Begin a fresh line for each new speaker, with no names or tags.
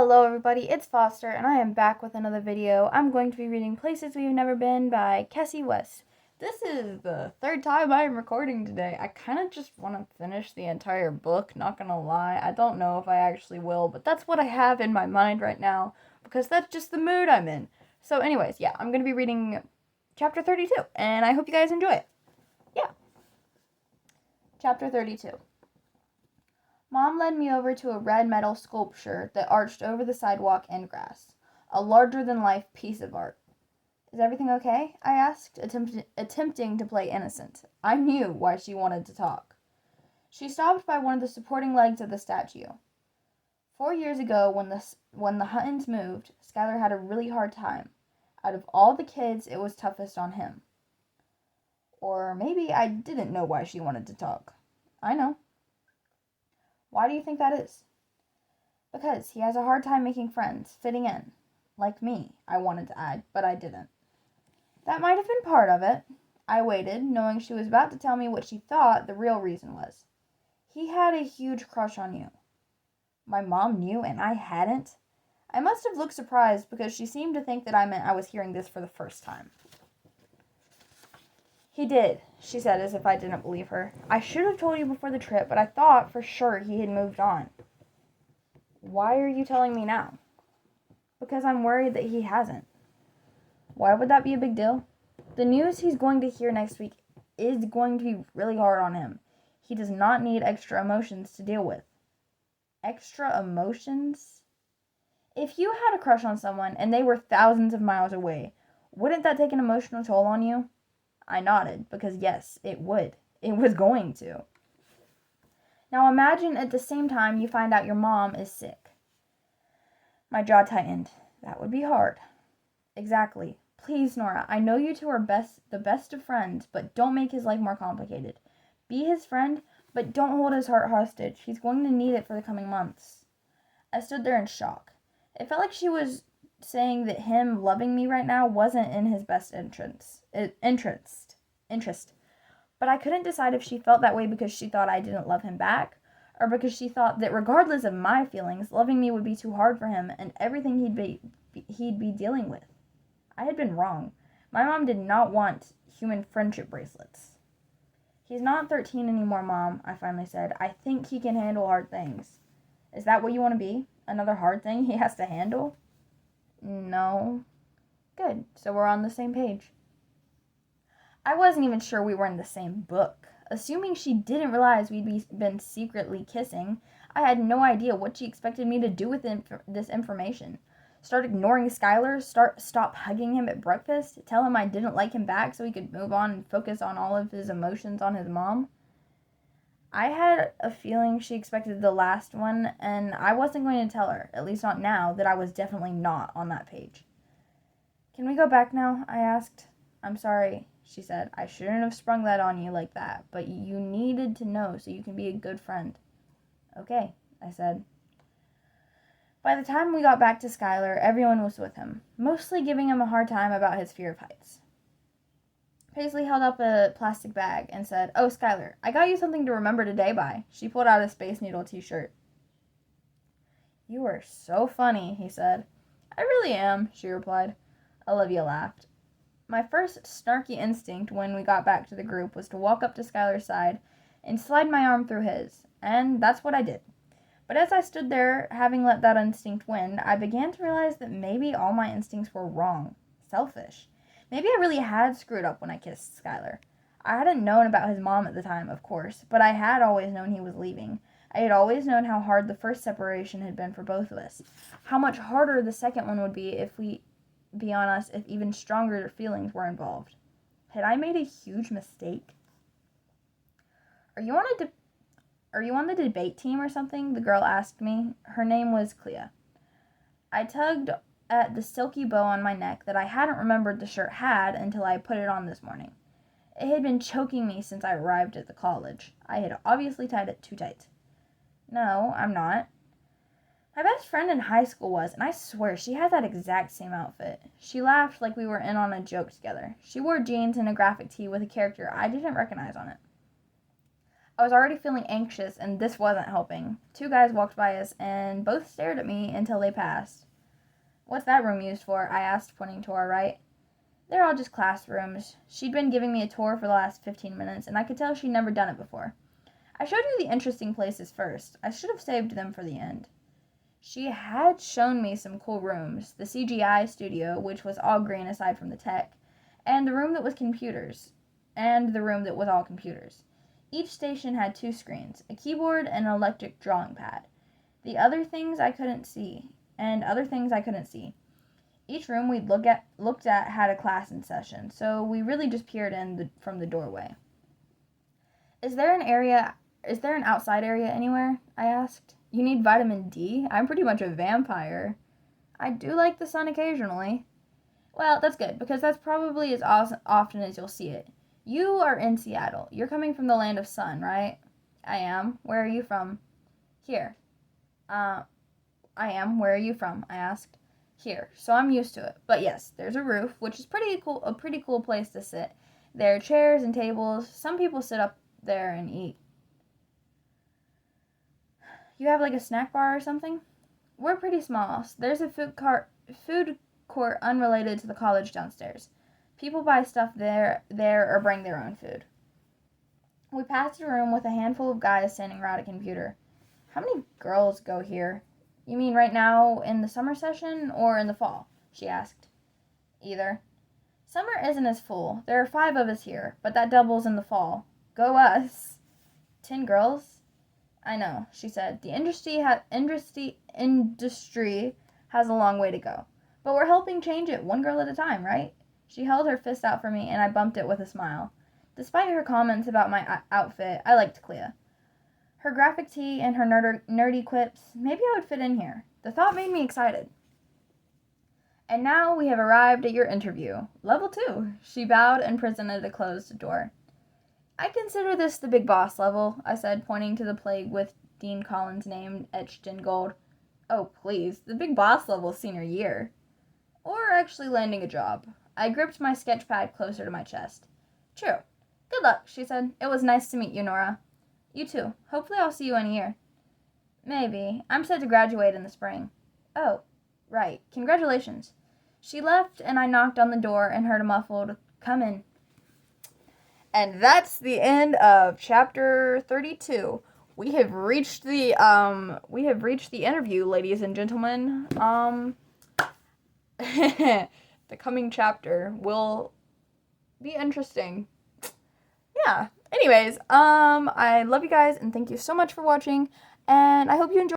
Hello everybody, it's Foster and I am back with another video. I'm going to be reading Places We've Never Been by Kasie West. This is the third time I am recording today. I kind of just want to finish the entire book, not gonna lie. I don't know if I actually will, but that's what I have in my mind right now because that's just the mood I'm in. So anyways, yeah, I'm going to be reading chapter 32 and I hope you guys enjoy it. Yeah. Chapter 32. Mom led me over to a red metal sculpture that arched over the sidewalk and grass, a larger-than-life piece of art. "Is everything okay?" I asked, attempting to play innocent. I knew why she wanted to talk. She stopped by one of the supporting legs of the statue. 4 years ago, when the Huttons moved, Skylar had a really hard time. Out of all the kids, it was toughest on him. Or maybe I didn't know why she wanted to talk. I know. "Why do you think that is?" "Because he has a hard time making friends, fitting in. Like me," I wanted to add, but I didn't. That might have been part of it. I waited, knowing she was about to tell me what she thought the real reason was. "He had a huge crush on you." My mom knew and I hadn't? I must have looked surprised because she seemed to think that I meant I was hearing this for the first time. "He did," she said as if I didn't believe her. "I should have told you before the trip, but I thought for sure he had moved on." "Why are you telling me now?" "Because I'm worried that he hasn't." "Why would that be a big deal?" "The news he's going to hear next week is going to be really hard on him. He does not need extra emotions to deal with." Extra emotions? If you had a crush on someone and they were thousands of miles away, wouldn't that take an emotional toll on you? I nodded, because yes, it would. It was going to. Now imagine at the same time you find out your mom is sick. My jaw tightened. That would be hard. Exactly. Please, Nora, I know you two are the best of friends, but don't make his life more complicated. Be his friend, but don't hold his heart hostage. He's going to need it for the coming months. I stood there in shock. It felt like she was saying that him loving me right now wasn't in his best interest. But I couldn't decide if she felt that way because she thought I didn't love him back, or because she thought that regardless of my feelings, loving me would be too hard for him and everything he'd be dealing with. I had been wrong. My mom did not want human friendship bracelets. "He's not 13 anymore, Mom," I finally said. "I think he can handle hard things." "Is that what you want to be? Another hard thing he has to handle?" "No." "Good, so we're on the same page." I wasn't even sure we were in the same book. Assuming she didn't realize been secretly kissing, I had no idea what she expected me to do with this information. Start ignoring Skylar? Stop hugging him at breakfast? Tell him I didn't like him back so he could move on and focus on all of his emotions on his mom? I had a feeling she expected the last one, and I wasn't going to tell her, at least not now, that I was definitely not on that page. "Can we go back now?" I asked. "I'm sorry," she said. "I shouldn't have sprung that on you like that, but you needed to know so you can be a good friend." "Okay," I said. By the time we got back to Skylar, everyone was with him, mostly giving him a hard time about his fear of heights. Paisley held up a plastic bag and said, "Oh, Skylar, I got you something to remember today by." She pulled out a Space Needle t-shirt. "You are so funny," he said. "I really am," she replied. Olivia laughed. My first snarky instinct when we got back to the group was to walk up to Skylar's side and slide my arm through his, and that's what I did. But as I stood there, having let that instinct win, I began to realize that maybe all my instincts were wrong, selfish. Maybe I really had screwed up when I kissed Skylar. I hadn't known about his mom at the time, of course, but I had always known he was leaving. I had always known how hard the first separation had been for both of us, how much harder the second one would be if even stronger feelings were involved. Had I made a huge mistake? Are you on the debate team or something?" the girl asked me. Her name was Clea. I tugged at the silky bow on my neck that I hadn't remembered the shirt had until I put it on this morning. It had been choking me since I arrived at the college. I had obviously tied it too tight. "No, I'm not." My best friend in high school was, and I swear she had that exact same outfit. She laughed like we were in on a joke together. She wore jeans and a graphic tee with a character I didn't recognize on it. I was already feeling anxious, and this wasn't helping. 2 guys walked by us, and both stared at me until they passed. "What's that room used for?" I asked, pointing to our right. "They're all just classrooms." She'd been giving me a tour for the last 15 minutes, and I could tell she'd never done it before. "I showed you the interesting places first. I should have saved them for the end." She had shown me some cool rooms, the CGI studio, which was all green aside from the tech, and the room that was all computers. Each station had 2 screens, a keyboard and an electric drawing pad. The other things I couldn't see. Each room we'd looked at had a class in session, so we really just peered in from the doorway. Is there an outside area anywhere?" I asked. "You need vitamin D? I'm pretty much a vampire." "I do like the sun occasionally." "Well, that's good, because that's probably as often as you'll see it. You are in Seattle. You're coming from the land of sun, right?" "I am. Where are you from?" "Here." I am. Where are you from?" I asked. "Here. So I'm used to it. But yes, there's a roof, which is a pretty cool place to sit. There are chairs and tables. Some people sit up there and eat." "You have like a snack bar or something?" "We're pretty small. There's a food court unrelated to the college downstairs. People buy stuff there or bring their own food." We passed a room with a handful of guys standing around a computer. "How many girls go here?" "You mean right now in the summer session or in the fall?" she asked. "Either." "Summer isn't as full. There are 5 of us here, but that doubles in the fall. Go us." 10 girls? "I know," she said. "The industry has a long way to go. But we're helping change it, 1 girl at a time, right?" She held her fist out for me, and I bumped it with a smile. Despite her comments about my outfit, I liked Clea. Her graphic tee and her nerdy quips, maybe I would fit in here. The thought made me excited. "And now we have arrived at your interview. Level 2. She bowed and presented a closed door. "I consider this the big boss level," I said, pointing to the plaque with Dean Collins' name etched in gold. "Oh, please. The big boss level is senior year." "Or actually landing a job." I gripped my sketch pad closer to my chest. "True. Good luck," she said. "It was nice to meet you, Nora." "You too. Hopefully I'll see you in a year." "Maybe. I'm set to graduate in the spring." "Oh, right. Congratulations." She left, and I knocked on the door and heard a muffled, "Come in." And that's the end of chapter 32. We have reached the interview, ladies and gentlemen. The coming chapter will be interesting. Yeah. Anyways, I love you guys and thank you so much for watching, and I hope you enjoyed